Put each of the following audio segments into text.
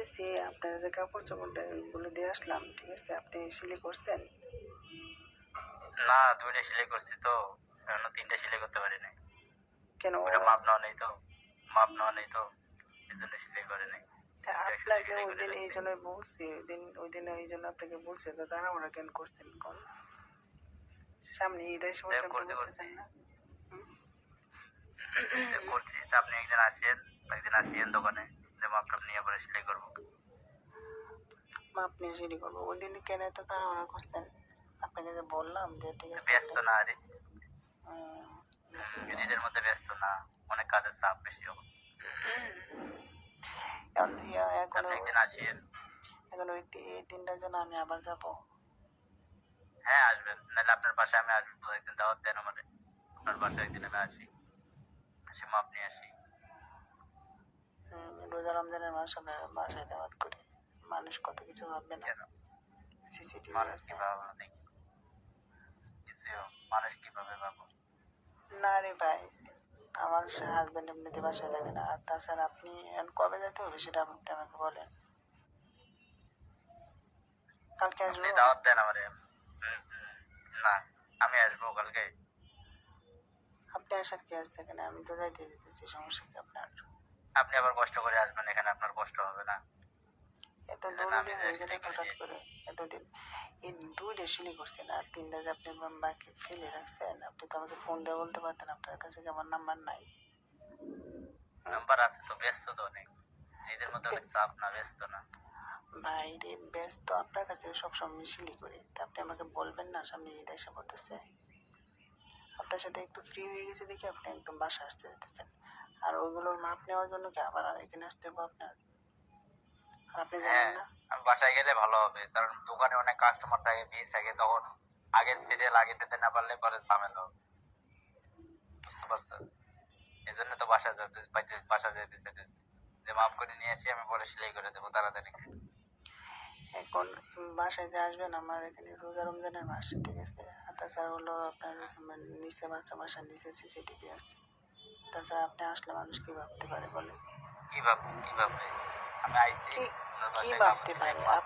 বলতেছি আপনার যে কাপড় চোপড় গুলো দিয়ে আসলাম, ঠিক আছে, আপনি সেলাই করছেন? না, 2টা সেলাই করছি তো, এখনো 3টা সেলাই করতে পারি নাই। কেন? ওটা মাপ নেওয়া নেই তো, মাপ নেওয়া নেই তো, এই জন্য সেলাই করে নাই। আপনাকে ওই দিন এই জন্য বলছি, ওই দিন এই জন্য আপনাকে বলছি, তো তারা ওরা কেন করছেন কোন? সামনে ঈদ এসে বলছে, আপনি বুঝতেছেন না? করছি, আপনি একদিন আসিয়েন দোকানে, যে মাপ টাপ নিয়ে পরে সেলাই করবো। মাপ নিয়ে সেলাই করবো? ওই দিন কেন তো তারা ওরা করছেন? আপনাকে যে বললাম যে ঠিক আছে। ব্যস্ত না আরে, ঈদের মধ্যে ব্যস্ত না, অনেক কাজের চাপ বেশি এখন। আপনি একদিন আসিয়েন। এখন ওই এই দিনটার জন্য আমি আবার যাবো? হ্যাঁ আসবেন, নাহলে আপনার বাসায় আমি আসবো, একদিন দাওয়াত দেন আমারে, আপনার বাসায় একদিন আমি আসি, এসে মাপ নিয়ে আসি। রোজা রমজানের মাস আমরা বাসায় দাওয়াত করি, মানুষ কত কিছু ভাববে না। সিসিটিভি মানুষ আছে। কি ভাবলো দেখি, কিছু মানুষ কিভাবে ভাবো? না রে ভাই, আমার হাজবেন্ড এমনিতে বাসায় থাকে না, আর তাছাড়া আপনি কবে যেতে হবে সেটা আপনি আমাকে বলেন। কালকে আসবো? আপনি দাওয়াত দেন আমারে। না, আমি আসবো কালকে। আপনি আসার কি আছে এখানে? আমি তো যাইতে দিতেছি, সমস্যা কি আপনার? আপনি আবার কষ্ট করে আসবেন এখানে, আপনার কষ্ট হবে না? এত দূর দিয়ে হয়ে গেলে হঠাৎ করে এতদিন এই 2টা সিলি করছেন, আর 3টা যে আপনি বাকি ফেলে রাখছেন, আপনি তো আমাকে ফোন দিয়ে বলতে পারতেন আপনার কাছে কি আমার নাম্বার নাই? নাম্বার আছে তো, ব্যস্ত তো অনেক, নিজের মধ্যে অনেক চাপ না, ব্যস্ত না। ভাই রে, ব্যস্ত আপনার কাছে সবসময় সিলি করি, তা আপনি আমাকে বলবেন না সামনে ঈদ এসে পড়তেছে, আপনার সাথে একটু ফ্রি হয়ে গেছে দেখে আপনি একদম বাসা আসতে যেতেছেন, আর ওইগুলোর মাপ নেওয়ার জন্য কি আবার এখানে আসতে হবে আপনার? আর আপনি জানেন না? আমি বাসায় গেলে ভালো হবে, কারণ দোকানে অনেক কাস্টমার থাকে, ভিড় থাকে, তখন আগের সিরিয়াল আগে দিতে না পারলে পরে ঝামেলা হবে, বুঝতে পারছেন? এই জন্য তো বাসা যেতে চাইতে, যে মাপ করে নিয়ে আসি, আমি পরে সেলাই করে দেবো তাড়াতাড়ি। এখন বাসায় যে আসবেন, আমার এখানে রোজা রমজানের মাস, ঠিক আছে, আর তাছাড়া হলো আপনার নিচে বাসার নিচে সিসিটিভি আছে, তাছাড়া আপনি আসলে মানুষ কি ভাবতে পারে বলেন? কি ভাববে? আমি আইছি কি আপনার কি বাসায়, ভাবতে পারে? মাপ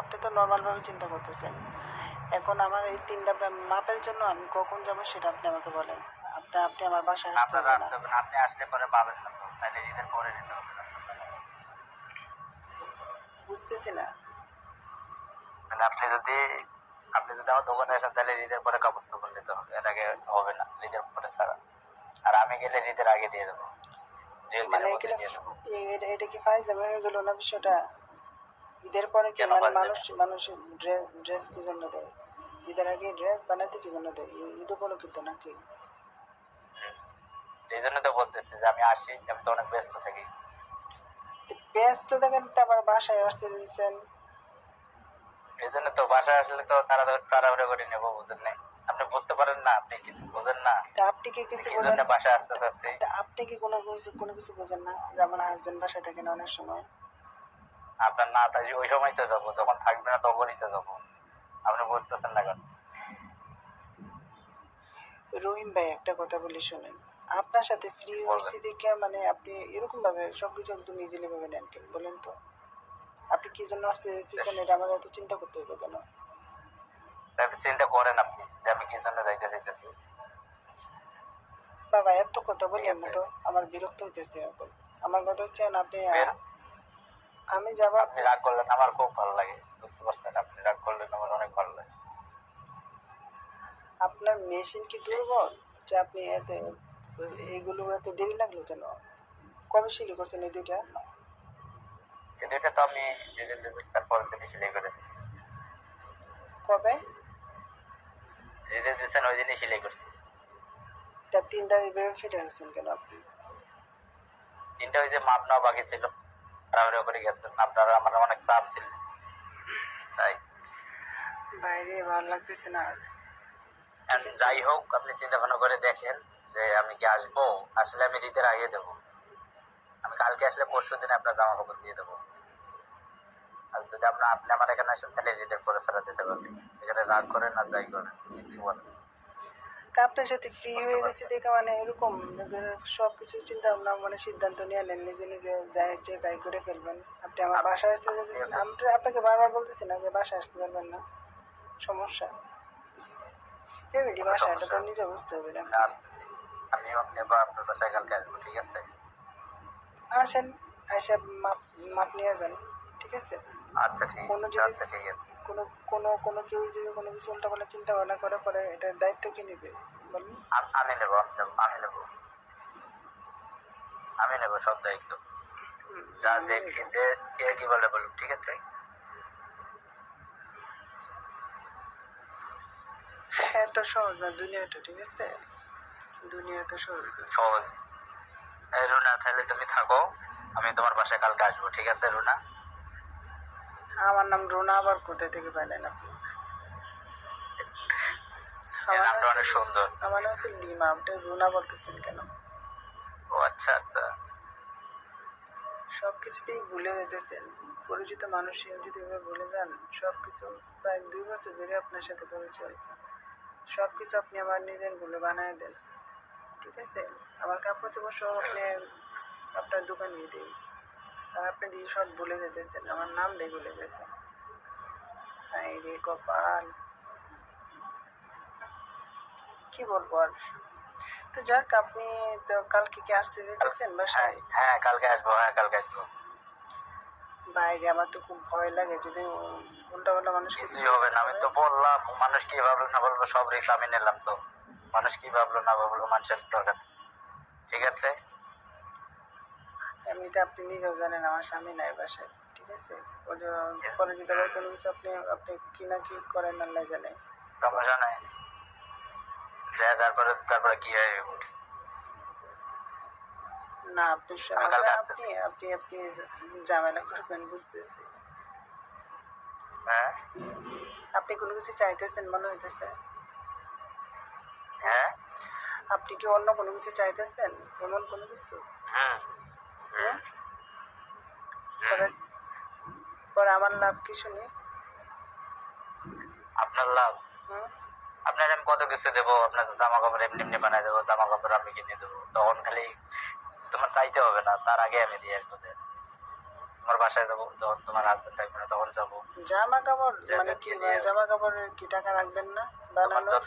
আপনি তো নর্মাল ভাবে চিন্তা করতেছেন। এখন আমার এই 3টা মাপের জন্য আমি কখন যাবো সেটা আপনি আমাকে বলেন। আপনি আমার বাসায় আসতে আপনার হবে না? আসতে হবে না, আপনি আসলে পরে পাবেন না তো, তাহলে ঈদের পরে নিতে হবে না। বুঝতেছি না। মানে আপনি যদি আমার দোকানে আসেন, তাহলে ঈদের পরে কাপড় চোপড় নিতে হবে, এর আগে হবে না, ঈদের পরে ছাড়া। আর আমি গেলে ঈদের আগে দিয়ে দেবো, মানে এটা কি ফাইজলামি হয়ে গেল না বিষয়টা? ঈদের পরে কি মানে মানুষ ড্রেস কি জন্য দেয়? ঈদের আগে ড্রেস বানাতে কি জন্য দেয়? ঈদ উপলক্ষিত নাকি? এই জন্য তো বলতেছি যে আমি আসি, আমি তো অনেক ব্যস্ত থাকি। ব্যস্ত দেখেন তো আবার বাসায় আসতে দিচ্ছেন। এই জন্য তো বাসায় আসলে তো তাড়াহুড়ো করে নেবো, বুঝেন না? আপনি বুঝতে পারেন না, আপনি কিছু বোঝেন না, তা আপনি কি কিছু এই বোঝেন? জন্য বাসায় আসতে চাচ্ছি। আপনি কি কোনো কিছু বোঝেন না যে আমার হাজবেন্ড বাসায় থাকে না অনেক সময়? আপনার না থাকি ওই সময় তো যাবো, যখন থাকবে না তখনই তো যাবো, আপনি বুঝতেছেন না কেন? রহিম ভাই, একটা কথা বলি শোনেন, আপনার সাথে ফ্রি হয়েছি দেখে মানে আপনি এরকম ভাবে সবকিছু একদম ইজিলি ভাবে নেন কেন বলেন তো? আপনি কি জন্য আসতে চাইছেন এটা আমার এত চিন্তা করতে হবে কেন? আপনি চিন্তা করেন আপনি যে আমি কি জন্য যাইতে চাইতেছি। বাবা, এত কথা বললেন না তো, আমার বিরক্ত হইতেছে এখন। আমার কথা হচ্ছে আপনি আমি যাবো, আপনি রাগ করলেন, আমার খুব ভালো লাগে, বুঝতে পারছেন? আপনি রাগ করলেন, আমার অনেক ভালো লাগে। আপনার মেশিন কি দুর্বল যে আপনি এইগুলো এত দেরি লাগলো কেন? কবে সিলি করছেন এই 2টা? এই 2টা তো আমি তারপর সেলাই করে দিচ্ছি। কবে? যেদিন দিচ্ছেন ওই দিনই সেলাই করছি। তা 3টা এইভাবে ফেটে রাখছেন কেন আপনি? 3টা ওই যে মাপ নেওয়া বাকি ছিল, তাড়াহুড়ো করে গেছেন, আপনার আমার অনেক চাপ ছিল, তাই। বাইরে ভালো লাগতেছে না আর। যাই হোক, আপনি চিন্তা ভাবনা করে দেখেন যে আমি কি আসবো, আসলে আমি ঈদের আগে দেবো, আমি কালকে আসলে পরশু দিনে আপনার জামা কাপড় দিয়ে দেবো। আর যদি আপনি আমার এখানে আসেন, তাহলে ঈদের পরে ছাড়া দিতে পারবেন। এখানে রাগ করেন আর যাই করেন, কিচ্ছু বলেন। তা আপনার সাথে ফ্রি হয়ে গেছে দেখে মানে এরকম সবকিছু চিন্তা ভাবনা মানে সিদ্ধান্ত নিয়ে নেন, নিজে নিজে যা ইচ্ছে তাই করে ফেলবেন। আপনি আপনি আমার বাসায় আসতে যেতেছেন, আমি তো আপনাকে বারবার বলতেছি না যে বাসায় আসতে পারবেন না, সমস্যা ফ্যামিলি কোনো বাসা, এটা সমস্যা তো নিজে বুঝতে হবে না। আসতেছি, আমিও নেবো আপনার বাসায়, কালকে আসবো, ঠিক আছে? আসেন, এসে মাপ মাপ নিয়ে যান, ঠিক আছে? আচ্ছা ঠিক কোনো যদি আচ্ছা ঠিক আছে। কোনো কোনো কোনো কেউ যদি কোনো কিছু উল্টাপাল্টা চিন্তা ভাবনা করে পরে এটার দায়িত্ব কে নেবে বলুন? আমি নেবো, আমি নেবো সব দায়িত্ব। যা আমি দেখি নেবো। কে কি বলে বলুন, ঠিক আছে? হ্যাঁ, তো সহজ না দুনিয়াটা, ঠিক আছে? দুনিয়া তো সহজ না। সহজ? এই রুনা, তাহলে তুমি থাকো, আমি তোমার বাসায় কালকে আসবো, ঠিক আছে রুনা? আমার নাম রুনা, আবার কোথা থেকে পাইলেন আপনি? এর আমার নাম নামটা অনেক হচ্ছে সুন্দর। আমার নাম হচ্ছে লিমা, আপনি রুনা বলতেছেন কেন? ও আচ্ছা আচ্ছা। সব কিছুতেই ভুলে যেতেছেন, পরিচিত মানুষের যদি এভাবে ভুলে যান। সব কিছু প্রায় 2 বছর ধরে আপনার সাথে পরিচয়, সব কিছু আপনি আমার নিজের ভুলে বানায় দেন, ঠিক আছে? আমার কাপড় চোপড় সব আপনি আপনার দোকানে দিই, আর আপনি দিয়ে সব ভুলে যেতেছেন, আমার নাম দিয়ে ভুলে গেছেন। হায় রে কপাল, কি বলবো আর। তো যাক, আপনি তো কালকে কি আসতে যেতেছেন হ্যাঁ বাসায়? হ্যাঁ কালকে আসবো, হ্যাঁ কালকে আসবো। বাইরে আমার তো খুব ভয় লাগে, যদি উল্টা পাল্টা মানুষ কিছু কিছুই হবে চিন্তা না, আমি করে। তো বললাম, মানুষ কি ভাবলো না ভাবলো সব রিস্ক আমি নিলাম তো। মানুষ কি ভাবলো না ভাবলো মানুষের দরকার নেই, ঠিক আছে? এমনিতে আপনি নিজেও জানেন আমার স্বামী নাই বাসায়, ঠিক আছে? ওই যে পরে যদি আবার কোনো কিছু আপনি আপনি কি না কি করেন আল্লাহ জানে। সমস্যা নাই, যা তারপরে তারপরে কি হয়। না, আপনি আমি কালকে আপনি আসতেছি। আপনি আপনি ঝামেলা করবেন বুঝতেছি। হ্যাঁ আপনি কোনো কিছু চাইতেছেন মনে হইতেছে। হ্যাঁ। আপনি কি অন্য কোনো কিছু চাইতেছেন, এমন কোনো কিছু? হুম হুম? হুম হুম। পরে পরে আমার লাভ কি শুনি? আপনার লাভ? হুম? আপনার আমি কত কিছু দেবো, আপনার জামা কাপড় এমনি এমনি বানাই দেবো, জামা কাপড় আমি কিনে দেবো, তখন খালি তোমার চাইতে হবে না, তার আগে আমি দিয়ে আসবো। তোমার বাসায় যাবো, যখন তোমার হাজবেন্ড থাকবে না তখন যাবো, জামা কাপড় মানে কি, দিয়ে দিয়ে জামা কাপড়ের কি টাকা রাখবেন না তোমার বানানোর? যত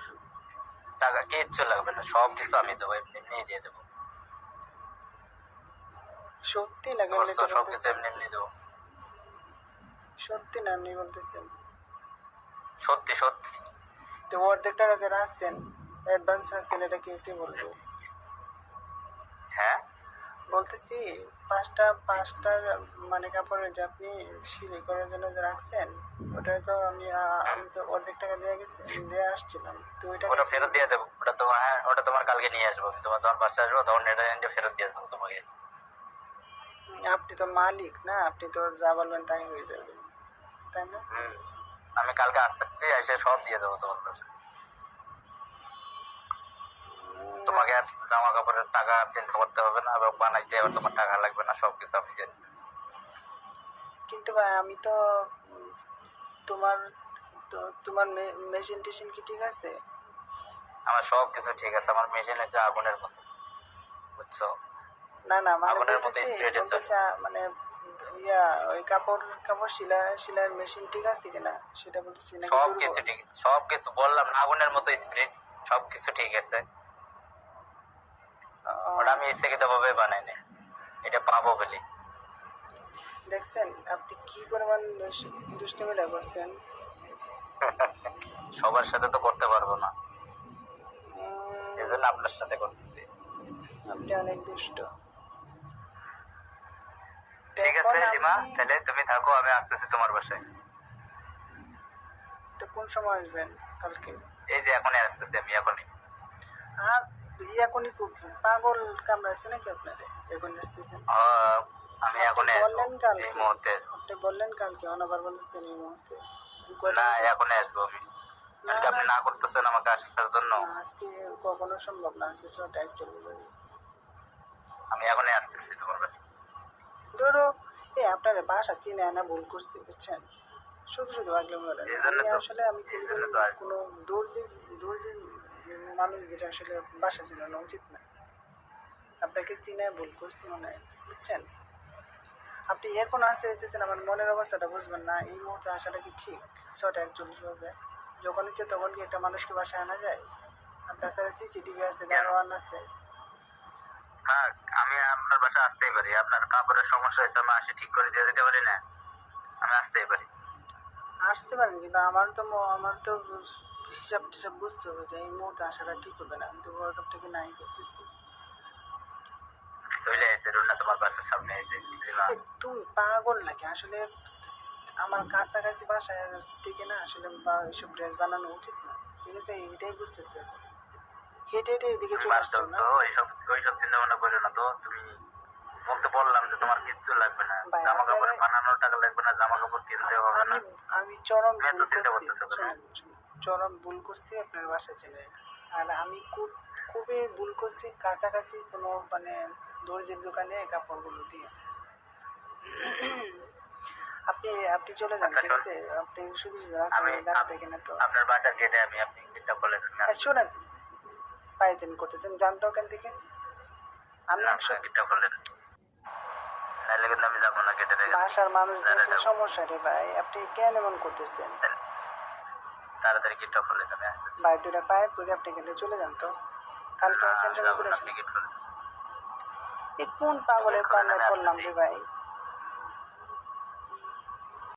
টাকা কিচ্ছু লাগবে না, সব কিছু আমি দেবো, এমনি এমনি দিয়ে দেবো। সত্যি বুঝতে নাকি পারছো? এমনিতে সবকিছু বলতেছেন? এমনি এমনি দেবো। সত্যি না এমনি বলতেছেন? সত্যি সত্যি। তো অর্ধেক টাকা যে রাখছেন, অ্যাডভান্স রাখছেন, এটা কে কে বলবো? হ্যাঁ বলতেছি, পাঁচটার মানে কাপড়ের যে আপনি সিলাই করার জন্য যে রাখছেন, ওটাই তো হুম। আমি তো অর্ধেক টাকা দিয়ে গেছি, দিয়ে আসছিলাম, তো ওই টাকা ওটা কি ফেরত হলো? দিয়ে দেবো, ওটা তোমার, হ্যাঁ ওটা তোমার কালকে নিয়ে আসবো আমি, তোমার যখন বাসায় আসবো তখন এটা এনে ফেরত দিয়ে দেবো তোমাকে। আপনি তো মালিক না, আপনি তো যা বলবেন তাই হয়ে যাবে, তাই না? হুম। আমি কালকে আসতেছি, এসে সব দিয়ে দেবো তোমার বাসায়। তোমাকে আর জামা কাপড়ের টাকা চিন্তা করতে হবে না, এবং বানাইতে আবার তোমার টাকা লাগবে না, সবকিছু আমি দিয়ে দেবো। কিন্তু ভাই আমি তো তোমার তোমার মেশিন টেশিন কি ঠিক আছে? আমার সব কিছু ঠিক আছে, আমার মেশিন হচ্ছে আগুনের মতো, বুঝছো? না না, মানে আগুনের মতো বলতেছি স্পিডে চলে। বলতেছি মানে ওই কাপড় কাপড় সেলাইয়ের মেশিন ঠিক আছে কিনা সেটা বলতেছি, নাকি সব কিছু দুর্বল? ঠিক, সব কিছু বললাম না, আগুনের মতো স্পিড, সব কিছু ঠিক আছে। ওটা আমি আচ্ছা। ইচ্ছাকৃত ভাবে বানাই নাই, এটা পাবো বলে। দেখছেন আপনি কি পরিমাণ দুষ্টুমিটা করছেন? সবার সাথে তো করতে পারবো না, এই উম, জন্য আপনার সাথে করতেছি। আপনি অনেক দুষ্ট। তো ঠিক এখন আছে আমি লিমা, তাহলে তুমি থাকো, আমি আসতেছি তোমার বাসায়। তো কোন সময় আসবেন কালকে? এই যে এখনই আসতেছি আমি, এখনই। আর এখনই খুব পাগল কামড়াইছে নাকি আপনারে এখন আসতেছেন? আহ, আমি আপনি এখনই আসবো, বললেন এই কালকে, মুহূর্তে। আপনি বললেন কালকে, অনাবার বলতেছেন এই মুহূর্তে। কয়টা না, বাজে? এখনই আসবো আমি। না কালকে না আপনি না করতেছেন আমাকে আসার জন্য। না, আজকে কখনো সম্ভব না, আজকে 6টা একটা বলে। আমি এখনই আসতেছি তোমার বাসায়। ধরো, এই আপনার বাসা চিনে না ভুল করছি বুঝছেন, শুধু শুধু আগলে বলেন। এই জন্য আমি তো, আসলে আমি এই কোনোদিন জন্য তো আসবো। কোনো দর্জি দর্জি মানুষদের আসলে বাসা চিনানো উচিত না। আপনাকে চিনে ভুল করছি মনে হয়, বুঝছেন? আপনি এখন আসতে দিতেছেন, আমার মনের অবস্থাটা বুঝবেন না। এই মুহূর্তে আসাটা কি ঠিক? 6:41 বাজে, যখন ইচ্ছে তখন কি একটা মানুষকে বাসায় আনা যায়? আর তাছাড়া সিসিটিভি আছে, কেন? দারোয়ান আছে। হ্যাঁ, আমি আপনার বাসায় আসতেই পারি। আপনার কাপড়ের সমস্যা হয়েছে, আমি আসি ঠিক করে দিয়ে দিতে পারি না? আমি আসতেই পারি। আসতে পারেন, কিন্তু আমার তো হিসাব টিসাব বুঝতে হবে যে এই মুহূর্তে আসাটা ঠিক হবে না। আমি তো ওয়ার্ল্ড কাপটাকে নাই করতেছি। চলে আসছে রুনা, তোমার বাসার সামনে এসে এ, তুমি পাগল নাকি আসলে? আমার কাছাকাছি বাসায় থেকে না আসলে বা এসব ড্রেস বানানো উচিত না, ঠিক আছে? এটাই বুঝতেছে। হেঁটে হেঁটে এদিকে তুমি চলে বাদ আসছো দাও না? তো, ওইসব চিন্তা ভাবনা করো না তো। তুমি বলতে বললাম যে তোমার কিচ্ছু লাগবে না, ভাই জামা কাপড় আপনারা, বানানোর টাকা লাগবে না, জামা কাপড় কিনতে হবে আমি না। আমি চরম তুমি এত ভুল চিন্তা করছি। করতেছো কেন? শুনুন, চরম ভুল করছি আপনার বাসায় চলে। আর আমি খুবই ভুল করছি কাছাকাছি কোনো মানে দর্জির দোকানে কাপড়গুলো দিয়ে। আপনি আপনি চলে যান, আচ্ছা ঠিক শোন, আছে? আপনি শুধু রাস্তার আমি মধ্যে দাঁড়া থাকেন তো। আপনার বাসার গেটে আমি আপনি গেটটা খুলে দিচ্ছি। শোনেন, পাইতেন করতেছেন, জানতো ওখান থেকে। আমি না, একশো, গেটটা খুলে দিন, নাহলে কিন্তু আমি যাবো না গেটে রেখে বাসার মানুষ দাঁড়া দেখলে যাবো। সমস্যা রে ভাই, আপনি কেন এমন করতেছেন? তাড়াতাড়ি গেটটা খুলে দেন, আমি আসতেছি। ভাই দুটা পায়ে পড়ে আপনি কিন্তু চলে যান তো। কালকে না, আসেন, আমি সময় যাবো করে না, আসেন। আপনি গেট খুলে দেন। এই কোন পাগলের গেট খুলেন, পাল্লায় আমি পড়লাম আসতেছি। রে ভাই?